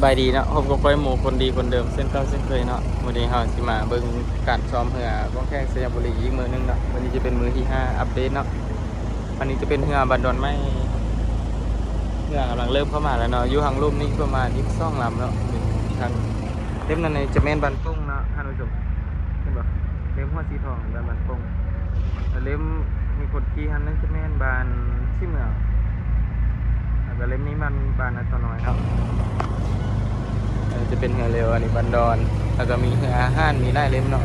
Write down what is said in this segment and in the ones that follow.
บายดีเนาะผมก็ค่อยหมู่คนดีคนเดิมเส้นเก่าเส้นเคยเนาะวันนี้เราสิมาเบิ่งการซ้อมเรือกองแข่งสยามบุรีอีกมือนึงเนาะวันนี้จะเป็นมือที่5อัปเดตเนาะวันนี้จะเป็นเรือบันดอนไม้เรือกำลังเริ่มเข้ามาแล้วเนาะอยู่ทางลุ่มนี้ประมาณ22ลำเนาะทางเล่มนั้นในจะแม่นบันตุ้งเนาะท่านผู้ชมเห็นบ่เล่มหัวสีทองบันตุ้งเล่มมีคนขี่หันนั่นจะแม่นบานที่เมืองแล้วก็เล่มนี้มันบานอัตน้อยเนาะจะเป็นเรือเร็วอันนี้บันดอนแล้วก็มีเรืออาหารมีไล่เล่มเนาะ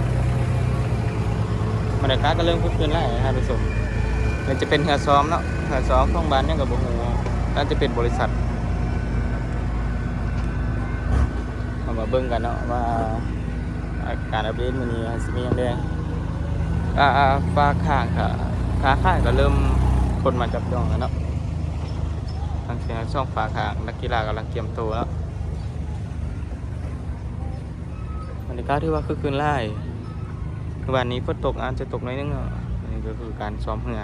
บรรยากาศก็เริ่มคึกคืนไล่ท่านผู้ชมมันจะเป็นเรือซ้อมเนาะเรือซ้อมของบ้านเนี่ยกับบุหูน่าจะเป็นบริษัทมาเบิ่งกันเนาะว่าการอัปเดตมันนี้สิมีอย่างไรฟ้าข้างค่ะขาข้างก็เริ่มคนมาจับจองแล้วเนาะทางเสียงช่องฟ้าข้างนักกีฬากำลังเตรียมตัวแล้วบรรยากาศที่ว่าคือคืนไล่คือวันนี้ฝนตกอาจจะตกน้อยนึงเนาะนี่ก็คือการซ้อมเรือ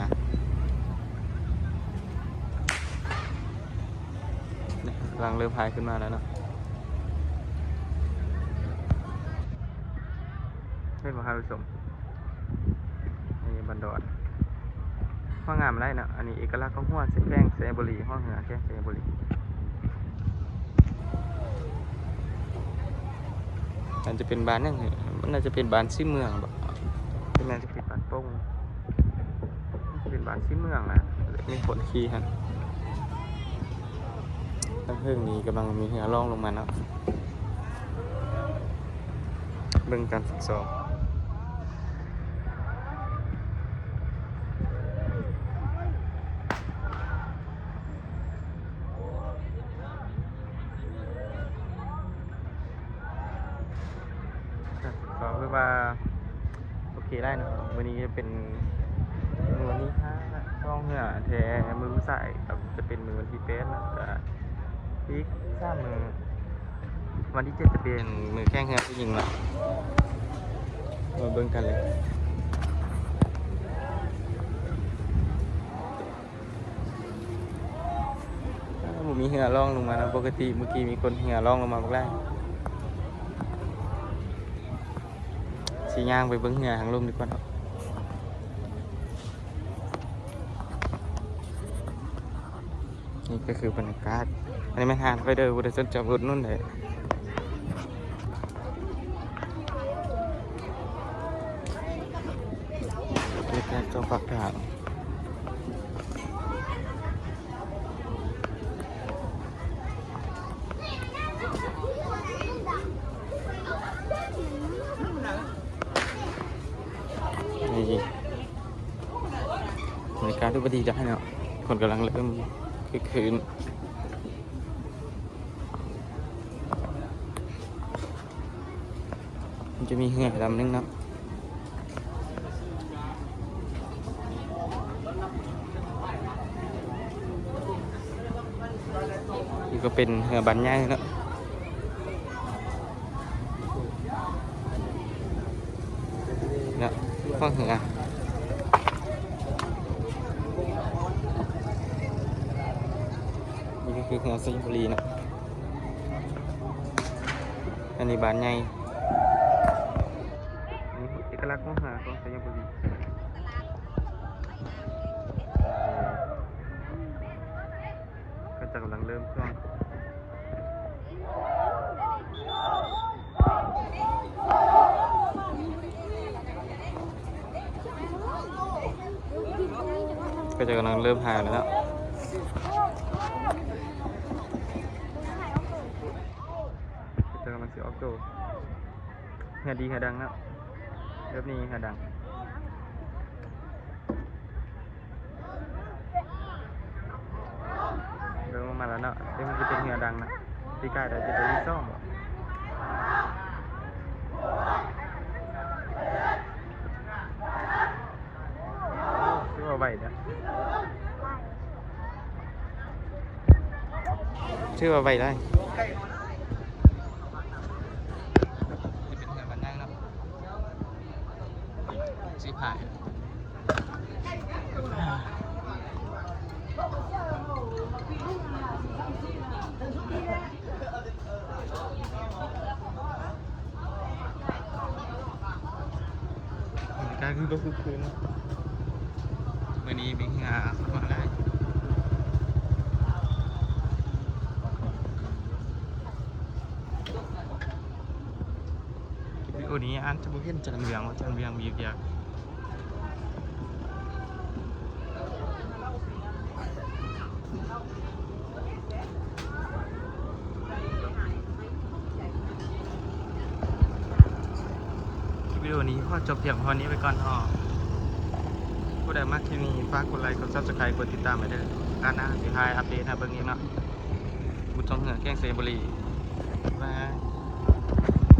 กำลังเริ่มพายขึ้นมาแล้วเนาะเป็นมหาวิทยาลัยอันนี้บันดอนห้องงามไรเนาะอันนี้เอกลักษณ์ของหัวเส้นแข้งเซบุรีห้องเหือแข้งเซบุรีมันจะเป็นบ้านนั่งมันน่าจะเป็นบ้านซีเมืองแบบเป็นน่าจะเป็นบ้านป้งจะเป็นบ้านซีเมืองนะมีขนขี้ฮะตั้งเพิ่งนี้กำลังมีเหือล่องลงมาเนาะเบิ่งการฝึกซ้อมก็คือว่าโอเคได้นะวันนี้จะเป็นมือวันที่5ช่องเหือแทมือผู้ใส่จะเป็นมือวันที่8นะจะอีก3มือวันที่7จะเป็นมือแข้งเหือผู้หญิงละมาเบิ่งกันเลยผมมีเหือล่องลงมานะปกติเมื่อกี้มีคนเหือล่องลงมาบอกได้สีย่างไปเบิ้งเหือทางลมดีกว่านี่ก็คือบรรยากาศอันนี้ไม่ห่างไปเด้อบุตรสนจับรถนู่นเลยนี่แค่จอฝักทางนี่บรรยากาศที่พอดีได้เนาะคนกำลังเริ่มคึกคืนมันจะมีเหือลำนึงเนาะนี่ก็เป็นเหือบันย่างเนาะเนี่ยข้างเหือนี่ก็คือเหือสยามบุรีเนาะอันนี้บานใหญ่นี่เอกลักษณ์ของเหือของสยามบุรีก็จะกำลังเริ่มช่วงก็จะกำลังเริ่มหายแล้วจะกำลังสิออกโตเหือดีเหือดังแล้วเริ่มนี้เหือดังเริ่มมาแล้วเนาะเดี๋ยวมันจะเป็นเหือดังนะที่ใกล้แต่จะเป็นที่ซ่อมชื่อว่าใบเนี่ยชื่อว่าใบได้จะเป็นเหือบันนั่งเนาะสีผ่าย การคือก็คือคืนมื่อนี้มีงานมาอะไรวิดีโอนี้อันจะบุเห็นจันเวียงว่าจันเวียงมีเกียร์วิดีโอนี้พอจบเพียงพอนี้ไปก่อนฮะผู้ใดมากที่นี่ฝากกดไลค์กด Subscribe กดติดตามไปด้วยการหน้าสิทายอัปเดตนะเบิ่งนี้เนาะบุญจงเหือแกงเซบุรีบ๊ายบาย